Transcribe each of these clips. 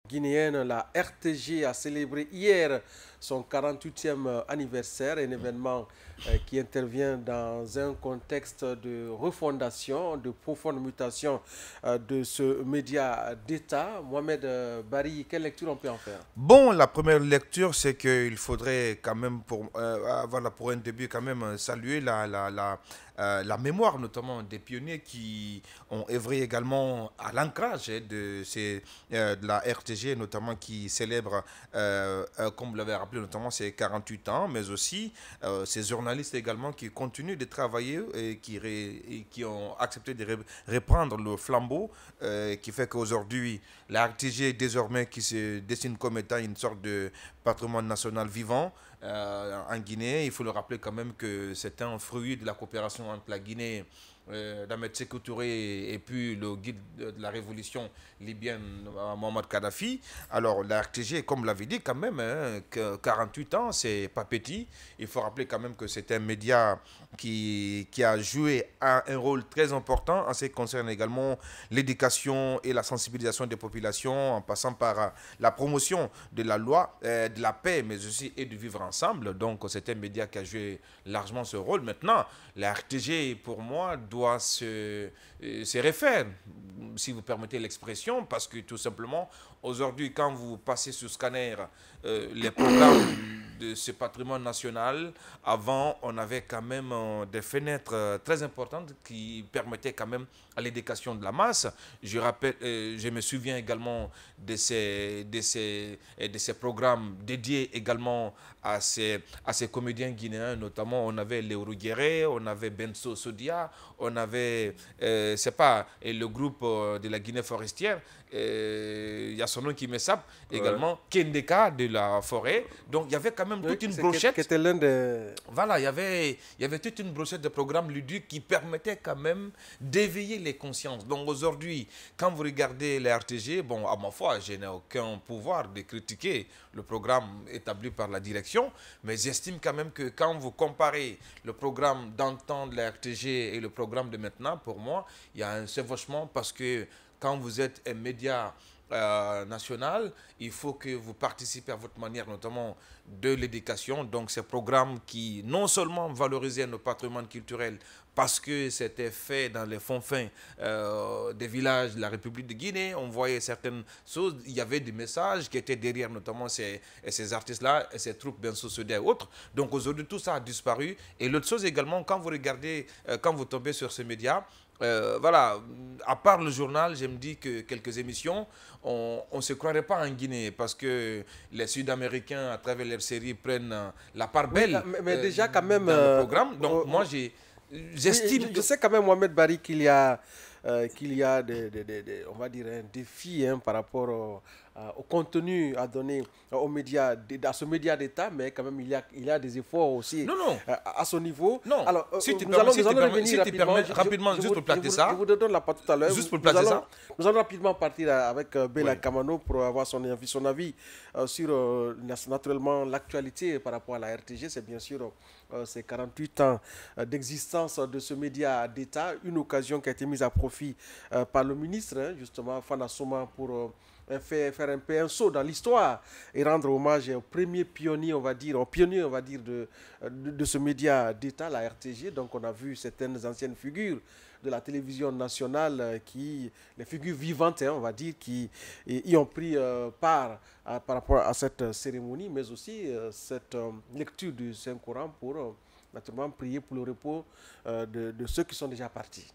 guinéenne, la RTG, a célébré hier son 48e anniversaire, un événement qui intervient dans un contexte de refondation, de profonde mutation de ce média d'État. Mohamed Bari, quelle lecture on peut en faire? Bon, la première lecture, c'est qu'il faudrait quand même, voilà, pour un début, quand même saluer la mémoire, notamment des pionniers qui ont œuvré également à l'ancrage de la RTG, notamment qui célèbre, comme vous l'avez rappelé, notamment ses 48 ans, mais aussi ces journalistes également qui continuent de travailler et qui ont accepté de reprendre le flambeau, qui fait qu'aujourd'hui, la RTG désormais qui se dessine comme étant une sorte de patrimoine national vivant en Guinée. Il faut le rappeler quand même que c'est un fruit de la coopération entre la Guinée d'Ahmed Sékou Touré et puis le guide de la révolution libyenne, Mohamed Kadhafi. Alors la RTG, comme l'avait dit quand même, hein, que 48 ans, c'est pas petit. Il faut rappeler quand même que c'est un média qui a joué un rôle très important en ce qui concerne également l'éducation et la sensibilisation des populations, en passant par la promotion de la loi, de la paix, mais aussi et du vivre ensemble. Donc c'est un média qui a joué largement ce rôle. Maintenant, la RTG, pour moi, doit se refaire, si vous permettez l'expression, parce que tout simplement, aujourd'hui, quand vous passez sur scanner les programmes de ce patrimoine national, avant, on avait quand même des fenêtres très importantes qui permettaient quand même à l'éducation de la masse. Je rappelle, je me souviens également de ces programmes dédiés également à ces comédiens guinéens, notamment on avait Léoru Guéré, on avait Benso Sodia, on avait, c'est pas, et le groupe de la Guinée forestière, il y a son nom qui m'échappe, également, Kendeka de la forêt. Donc il y avait quand même toute une brochette. Qui était l'un des... Voilà, il y avait toute une brochette de programmes ludiques qui permettaient quand même d'éveiller les consciences. Donc aujourd'hui, quand vous regardez les RTG, bon, à ma foi, je n'ai aucun pouvoir de critiquer le programme établi par la direction, mais j'estime quand même que quand vous comparez le programme d'antan de la RTG et le programme de maintenant, pour moi, il y a un chevauchement parce que quand vous êtes un média national, il faut que vous participez à votre manière, notamment de l'éducation. Donc, ces programmes qui non seulement valorisaient nos patrimoines culturels parce que c'était fait dans les fonds fins des villages de la République de Guinée, on voyait certaines choses, il y avait des messages qui étaient derrière, notamment ces artistes-là, et ces troupes Benso-Sodé et autres. Donc, aujourd'hui, tout ça a disparu. Et l'autre chose également, quand vous regardez, quand vous tombez sur ces médias, voilà, à part le journal, je me dis que quelques émissions, on ne se croirait pas en Guinée parce que les Sud-Américains, à travers leurs séries, prennent la part belle mais déjà quand même, dans le programme. Donc moi, j'estime je sais quand même, Mohamed Bari, qu'il y a on va dire, un défi par rapport au contenu à donner aux médias, à ce média d'État, mais quand même, il y a des efforts aussi non, non. À ce niveau. Non, alors, si tu nous allons revenir rapidement, je juste pour placer ça. Je vous donne la parole tout à l'heure. Juste pour placer ça. Nous allons rapidement partir avec Bella Oui. Kamano pour avoir son avis sur naturellement l'actualité par rapport à la RTG. C'est bien sûr ces 48 ans d'existence de ce média d'État, une occasion qui a été mise à profit par le ministre, justement, Fana Souma, pour faire un peu un saut dans l'histoire et rendre hommage au premier pionnier, on va dire, de ce média d'État, la RTG. Donc on a vu certaines anciennes figures de la télévision nationale, les figures vivantes, on va dire, qui y ont pris part par rapport à cette cérémonie, mais aussi cette lecture du Saint-Coran pour naturellement prier pour le repos de ceux qui sont déjà partis.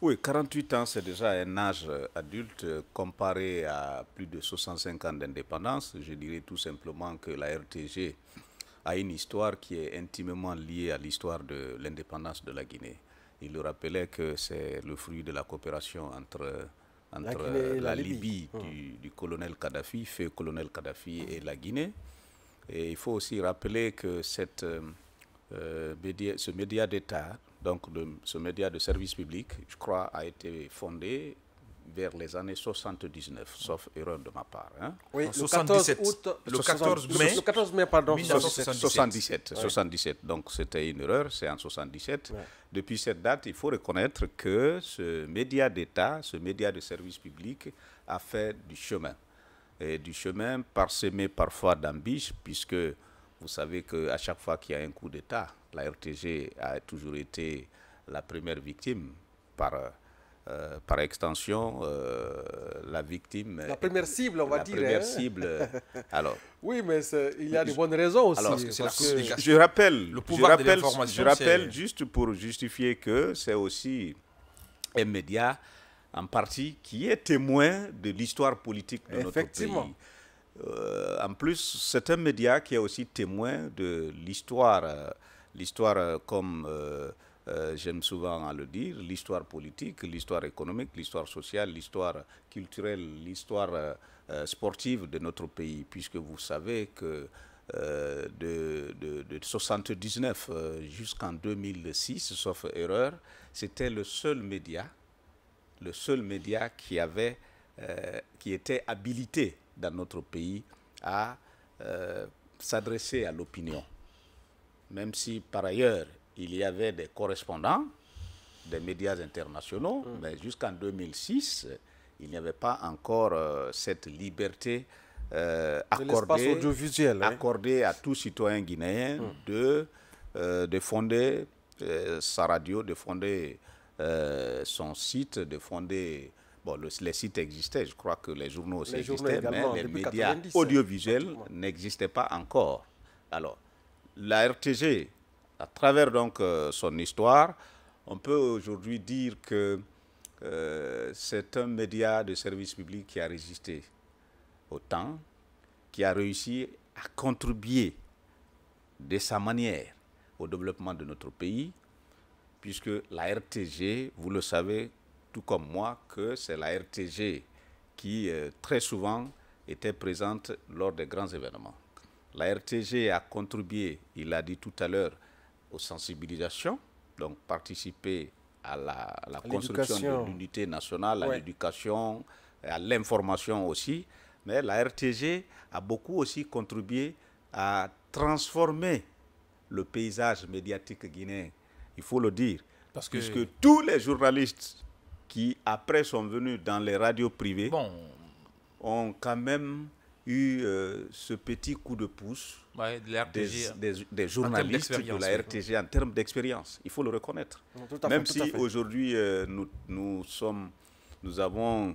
Oui, 48 ans, c'est déjà un âge adulte comparé à plus de 65 ans d'indépendance. Je dirais tout simplement que la RTG a une histoire qui est intimement liée à l'histoire de l'indépendance de la Guinée. Il le rappelait que c'est le fruit de la coopération entre la Libye du colonel Kadhafi, feu colonel Kadhafi, et la Guinée. Et il faut aussi rappeler que ce média d'État, donc ce média de service public, je crois, a été fondé vers les années 79, sauf erreur de ma part. Hein. Oui, le 14 mai, pardon, 77. Donc c'était une erreur, c'est en 77. Ouais. Depuis cette date, il faut reconnaître que ce média d'État, ce média de service public, a fait du chemin. du chemin parsemé parfois d'embûches, puisque vous savez qu'à chaque fois qu'il y a un coup d'État, la RTG a toujours été la première victime par extension, la victime... La première cible, on va dire. La première cible. Alors, oui, mais il y a de bonnes raisons aussi. alors, je rappelle, je rappelle juste pour justifier que c'est aussi un média en partie qui est témoin de l'histoire politique de notre pays. En plus, c'est un média qui est aussi témoin de l'histoire, comme j'aime souvent à le dire, l'histoire politique, l'histoire économique, l'histoire sociale, l'histoire culturelle, l'histoire sportive de notre pays, puisque vous savez que de 1979 jusqu'en 2006, sauf erreur, c'était le seul média qui était habilité dans notre pays à s'adresser à l'opinion. Même si par ailleurs, il y avait des correspondants des médias internationaux, mais jusqu'en 2006, il n'y avait pas encore cette liberté accordée à tout citoyen guinéen de fonder sa radio, de fonder son site, de fonder... Bon, les sites existaient, je crois que les journaux aussi existaient, mais les médias audiovisuels n'existaient pas encore. Alors, la RTG, à travers donc son histoire, on peut aujourd'hui dire que c'est un média de service public qui a résisté au temps, qui a réussi à contribuer de sa manière au développement de notre pays, puisque la RTG, vous le savez, tout comme moi, que c'est la RTG qui très souvent était présente lors des grands événements. La RTG a contribué, il l'a dit tout à l'heure, aux sensibilisations, donc participer à la construction de l'unité nationale, à l'éducation, à l'information aussi. Mais la RTG a beaucoup aussi contribué à transformer le paysage médiatique guinéen, il faut le dire, puisque tous les journalistes qui après sont venus dans les radios privées ont quand même eu ce petit coup de pouce des journalistes de la RTG en termes d'expérience. Il faut le reconnaître. Même si aujourd'hui nous avons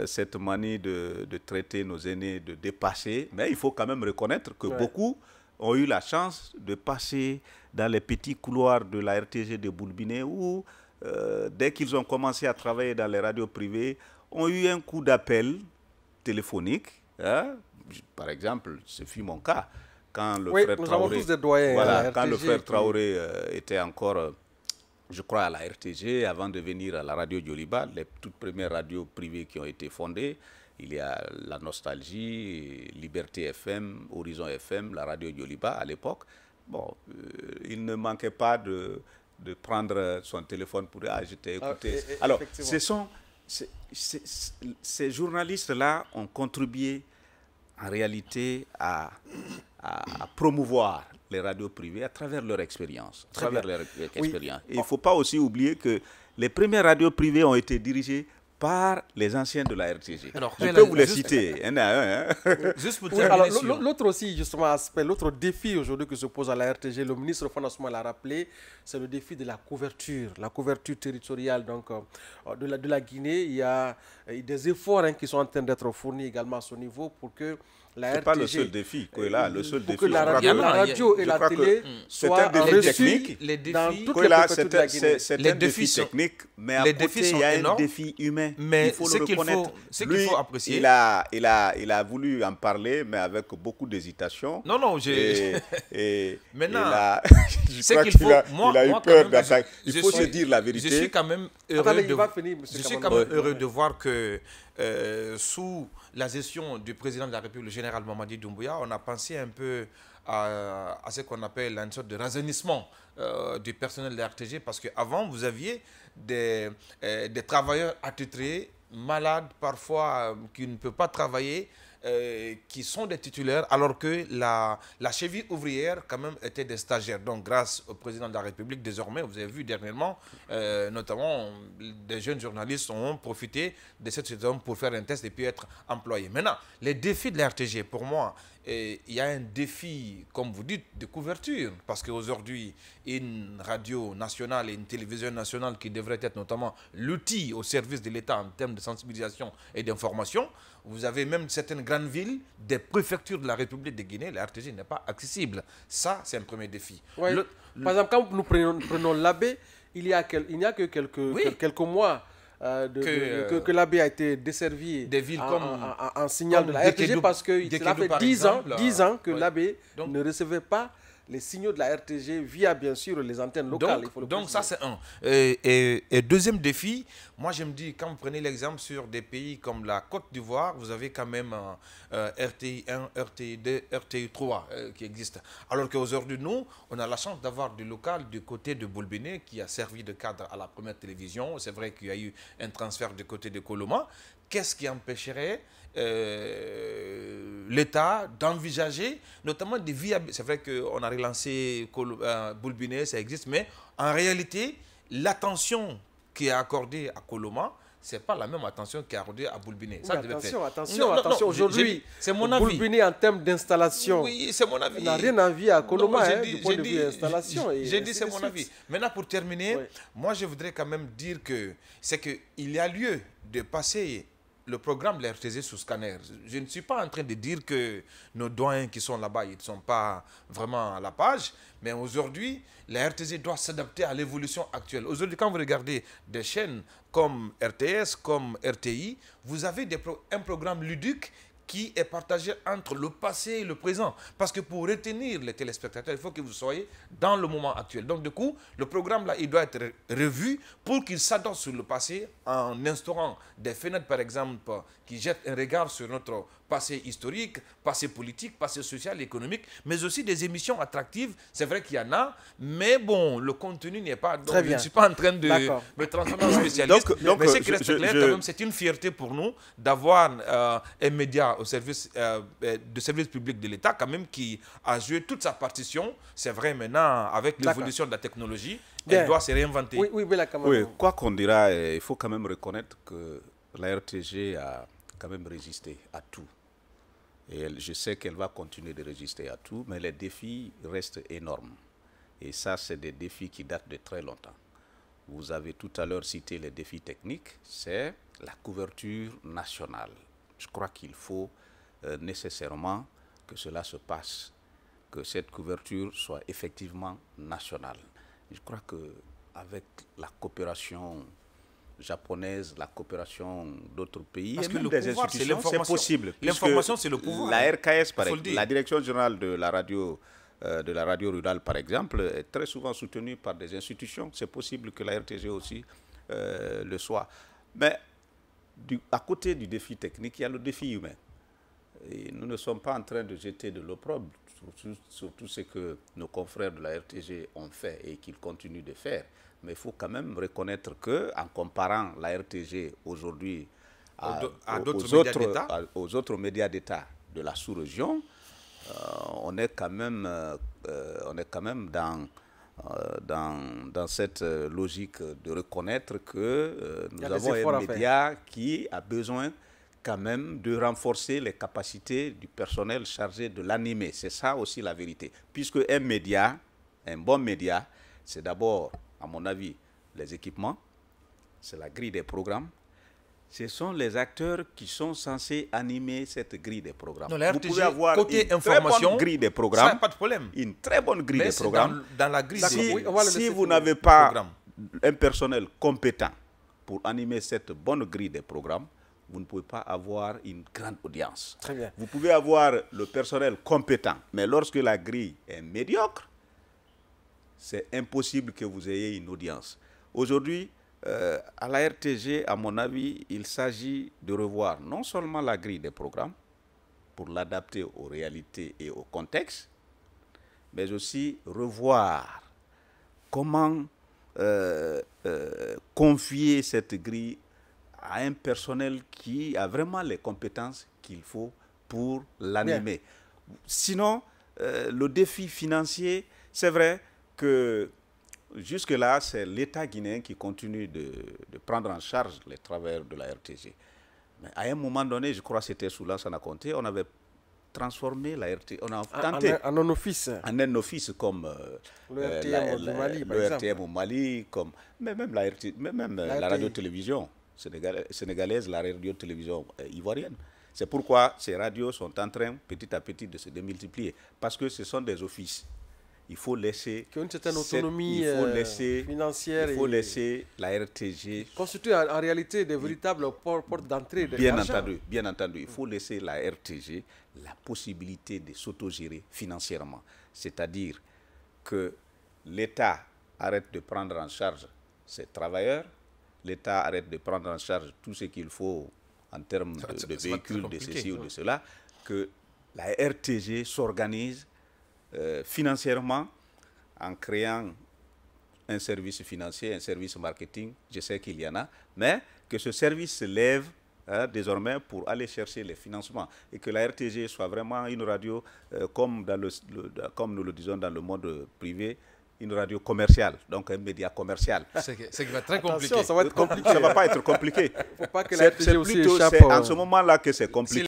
cette manie de traiter nos aînés de dépasser, mais il faut quand même reconnaître que beaucoup ont eu la chance de passer dans les petits couloirs de la RTG de Boulbiné où dès qu'ils ont commencé à travailler dans les radios privées, ont eu un coup d'appel téléphonique. Hein? Par exemple, ce fut mon cas. Quand le frère Traoré, quand le frère Traoré était encore, je crois, à la RTG, avant de venir à la radio Djoliba, les toutes premières radios privées qui ont été fondées, il y a la Nostalgie, Liberté FM, Horizon FM, la radio Djoliba à l'époque. Bon, il ne manquait pas de prendre son téléphone pour dire « Ah, je t'ai écouté ». Alors, ces journalistes-là ont contribué en réalité à promouvoir les radios privées à travers leur expérience. Et il ne faut pas aussi oublier que les premières radios privées ont été dirigées par les anciens de la RTG. Alors, je peux vous les citer un à un. Juste pour terminer l'autre aussi, justement, aspect, l'autre défi aujourd'hui que se pose à la RTG, le ministre Financement l'a rappelé, c'est le défi de la couverture territoriale donc, de la Guinée. Il y a des efforts qui sont en train d'être fournis également à ce niveau pour que la RTG... Ce n'est pas le seul défi. Le seul défi, pour que la radio et la télé soient reçues dans toutes les préfectures de la Guinée. C'est un défi technique, mais à côté, il y a un défi humain. Mais il faut le reconnaître. Ce qu'il faut apprécier... Il a voulu en parler, mais avec beaucoup d'hésitation. Non, maintenant, ce qu'il faut... Il a eu peur d'attaquer. Il faut se dire la vérité. Je suis quand même heureux de voir que sous la gestion du président de la République, le général Mamadi Doumbouya, on a pensé un peu à ce qu'on appelle une sorte de rajeunissement du personnel de la RTG, parce qu'avant, vous aviez des travailleurs attitrés, malades parfois, qui ne peuvent pas travailler, qui sont des titulaires, alors que la cheville ouvrière, quand même, était des stagiaires. Donc, grâce au président de la République, désormais, vous avez vu dernièrement, notamment, des jeunes journalistes ont profité de cette situation pour faire un test et puis être employés. Maintenant, les défis de la RTG, pour moi, il y a un défi, comme vous dites, de couverture. Parce qu'aujourd'hui, une radio nationale et une télévision nationale qui devrait être notamment l'outil au service de l'État en termes de sensibilisation et d'information, vous avez même certaines grandes villes, des préfectures de la République de Guinée, la RTG n'est pas accessible. Ça, c'est un premier défi. Ouais. Par exemple, quand nous prenons l'Abbé, il n'y a que quelques mois que l'Abbé a été desservi des villes en signal de la RTG parce que cela fait 10 ans que l'Abbé ne recevait pas les signaux de la RTG via, bien sûr, les antennes locales. Donc ça, c'est un. Et deuxième défi, moi, je me dis, quand vous prenez l'exemple sur des pays comme la Côte d'Ivoire, vous avez quand même RTI 1, RTI 2, RTI 3 qui existent. Alors qu'aujourd'hui, nous, on a la chance d'avoir du local du côté de Boulbiné qui a servi de cadre à la première télévision. C'est vrai qu'il y a eu un transfert du côté de Coloma. Qu'est-ce qui empêcherait l'État d'envisager, notamment des viabilités. C'est vrai qu'on a relancé Boulbiné, ça existe, mais en réalité, l'attention qui est accordée à Coloma, ce n'est pas la même attention qui est accordée à Boulbiné. Oui, attention, aujourd'hui, c'est mon avis. Boulbiné en termes d'installation, oui, c'est mon avis. n'a rien à voir à Coloma du point de vue d'installation. J'ai dit c'est mon avis. Maintenant, pour terminer, moi je voudrais quand même dire que c'est qu'il y a lieu de passer le programme de la RTG sous scanner. Je ne suis pas en train de dire que nos doyens qui sont là-bas, ils ne sont pas vraiment à la page, mais aujourd'hui, la RTG doit s'adapter à l'évolution actuelle. Aujourd'hui, quand vous regardez des chaînes comme RTS, comme RTI, vous avez un programme ludique qui est partagé entre le passé et le présent. Parce que pour retenir les téléspectateurs, il faut que vous soyez dans le moment actuel. Donc, du coup, le programme, là, il doit être revu pour qu'il s'adapte sur le passé en instaurant des fenêtres, par exemple, qui jettent un regard sur notre passé historique, passé politique, passé social, économique, mais aussi des émissions attractives. C'est vrai qu'il y en a, mais bon, le contenu n'est pas... Donc, je ne suis pas en train de me transformer en spécialiste. Mais ce qui reste clair, quand même, c'est une fierté pour nous d'avoir un média au service de service public de l'État, quand même, qui a joué toute sa partition. C'est vrai, maintenant, avec l'évolution de la technologie, elle doit se réinventer. Oui, quoi qu'on dira, il faut quand même reconnaître que la RTG a quand même résisté à tout. Et je sais qu'elle va continuer de résister à tout, mais les défis restent énormes. Et ça, c'est des défis qui datent de très longtemps. Vous avez tout à l'heure cité les défis techniques, c'est la couverture nationale. Je crois qu'il faut nécessairement que cela se passe, que cette couverture soit effectivement nationale. Je crois qu'avec la coopération japonaise, la coopération d'autres pays, parce et que même des institutions, c'est possible. L'information, c'est le pouvoir. La RKS, par exemple, la Direction générale de la radio rurale, par exemple, est très souvent soutenue par des institutions. C'est possible que la RTG aussi le soit. Mais à côté du défi technique, il y a le défi humain. Et nous ne sommes pas en train de jeter de l'opprobre sur tout ce que nos confrères de la RTG ont fait et qu'ils continuent de faire. Mais il faut quand même reconnaître qu'en comparant la RTG aujourd'hui aux autres médias d'État de la sous-région, on est quand même dans cette logique de reconnaître que nous avons un média qui a besoin quand même de renforcer les capacités du personnel chargé de l'animer. C'est ça aussi la vérité. Puisque un bon média, c'est d'abord, à mon avis, les équipements, c'est la grille des programmes. Ce sont les acteurs qui sont censés animer cette grille des programmes. Non, vous pouvez avoir côté une très bonne grille des programmes. Ça, pas de problème. Une très bonne grille des programmes. Dans la grille si vous n'avez pas un personnel compétent pour animer cette bonne grille des programmes, vous ne pouvez pas avoir une grande audience. Très bien. Vous pouvez avoir le personnel compétent, mais lorsque la grille est médiocre, c'est impossible que vous ayez une audience. Aujourd'hui, à la RTG, à mon avis, il s'agit de revoir non seulement la grille des programmes pour l'adapter aux réalités et au contexte, mais aussi revoir comment confier cette grille à un personnel qui a vraiment les compétences qu'il faut pour l'animer. Sinon, le défi financier, c'est vrai que jusque-là, c'est l'État guinéen qui continue de prendre en charge les travailleurs de la RTG. Mais à un moment donné, je crois que c'était sous Lansana Conté, on avait transformé la RTG, on a tenté en un office. En un office comme le RTM du Mali, par exemple. RTM au Mali, comme, mais même la radio-télévision sénégalaise, la radio-télévision ivoirienne. C'est pourquoi ces radios sont en train, petit à petit, de se démultiplier. Parce que ce sont des offices. Il faut laisser... Qui ont une certaine autonomie financière. Il faut laisser la RTG... Constituer en réalité des véritables portes d'entrée de l'argent. Bien entendu. Il faut laisser la RTG la possibilité de s'autogérer financièrement. C'est-à-dire que l'État arrête de prendre en charge ses travailleurs, l'État arrête de prendre en charge tout ce qu'il faut en termes de véhicules, de ceci ou de cela, que la RTG s'organise financièrement en créant un service financier, un service marketing, je sais qu'il y en a, mais que ce service se lève désormais pour aller chercher les financements et que la RTG soit vraiment une radio, comme nous le disons dans le monde privé, une radio commerciale, donc un média commercial. C'est qui va être très compliqué. Ça va être compliqué. Ça ne va pas être compliqué. Il ne faut pas que la RTG aussi échappe. C'est en ce moment-là que c'est compliqué.